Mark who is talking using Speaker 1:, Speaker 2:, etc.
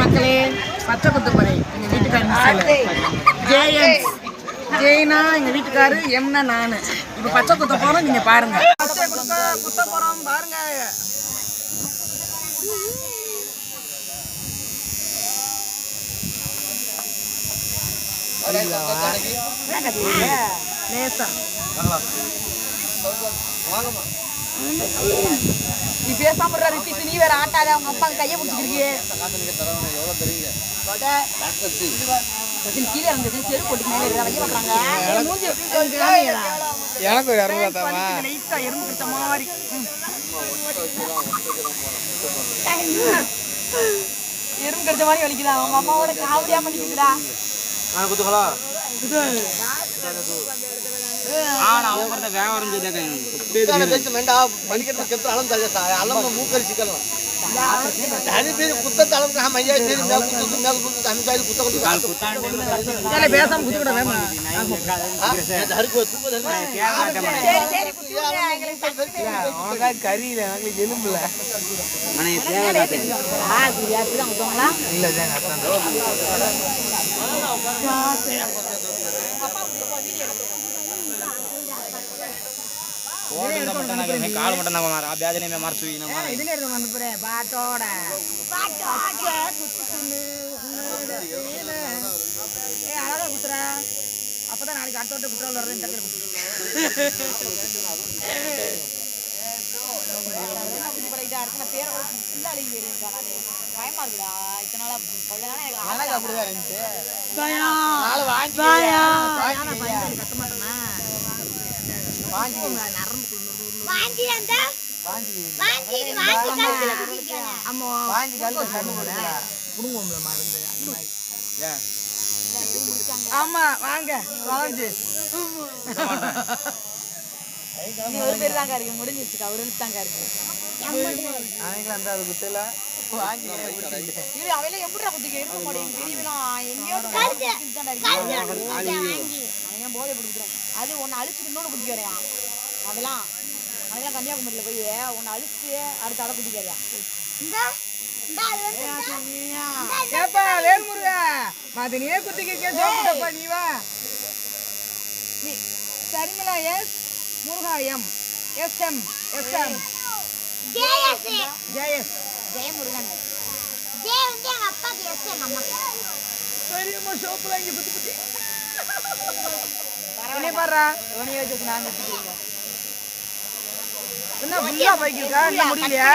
Speaker 1: மக்களே, பச்சை குத்துப்பறை எங்க வீட்டுக்காரர் ஜேஎன்ஸ். ஜெயினா எங்க வீட்டுக்காரு, எம்னா நானு. இப்ப பச்சை குத்த போறோம், நீங்க பாருங்க. பச்சை குத்த போறோம் பாருங்க. லேசா நீ பேசாம ரித்திஷ், நீ வேற ஆட்டாத. அவங்க அப்பா கையை பிடிச்சிருக்கீங்க. கீழே இருந்தது செரு போட்டு மேலே வைக்க மாட்டாங்க.
Speaker 2: எனக்கு ஒரு அருவா தாமா
Speaker 1: லைட்டா எறும்பு கிட்ட மாதிரி எறும்பு கடிச்ச மாதிரி வலிக்குதா. அவங்க அம்மாவோட காவடியா பண்ணிக்கிறா.
Speaker 2: குத்துகளா மூக்கரிச்சிக்கலாம் கறியில எலும்புல काल मटन हमारा ब्याज ने में मार सुई ना मार
Speaker 1: इधर तो मन पर बाटोड़ा ए आला कुतरा அப்பதான் நாளைக்கு அடுத்த குத்தற வரது இந்த கடையில அடுத்த பேர ஒரு பிள்ளாளி ஏறிங்க நானே பயமா இருக்குடா. இத்தனை நாளா கொள்ளதானே அழகா அப்படிதான் இருந்துச்சு. பயா நாளை வாங்கி பயா நான் பயந்து கட்ட மாட்டேனா. வாங்கி நரம்பு வாங்கி அந்த வாங்கி கழுத்துல குடிக்காங்க. அம்மா வாங்கி கழுத்துல கண்ணு போடுங்க. புடுங்கோம்ல மருந்து அந்த மாதிரி. ஏன் ஆமா வாங்க வாங்க. நீ ஒரு பேர் தாங்க இருக்கு முடிஞ்சிருச்சு. அவரு தாங்க இருக்கு. அன்னைக்கு அந்த அது குத்தல வாங்கி இது அவையில எப்படிடா குத்திக்க இருக்க மாட்டேங்குது. தெரியலாம் எங்கேயோ குத்திட்டாடா இருக்கு. அவன் போதை பிடிக்கிறான். அது ஒன்னு அழிச்சு இன்னொன்னு குத்திக்க வரையான். அதெல்லாம் கன்னியாகுமரியில போய் ஒன்னு அழிச்சு அடுத்து அதை குத்திக்க வரையான். ஏப்பா வேல்முருகா மதினியே குத்திக்க ஜோக்கிட்டப்பா நீ வா. நீ சரிமலா எஸ் முருகா எம் எஸ் எம் எஸ் எம் ஜேஎஸ் ஜேஎஸ் ஜெயமுருகன் ஜே வந்து எங்க அப்பாக்கு எஸ் எம் அம்மா சரிம்மா ஷோப்ல இங்க குத்தி குத்தி என்ன பாறா ஓனி வச்சு நான் குத்திக்கிறேன். என்ன புல்லா பைக்கிருக்கா என்ன முடியலையா.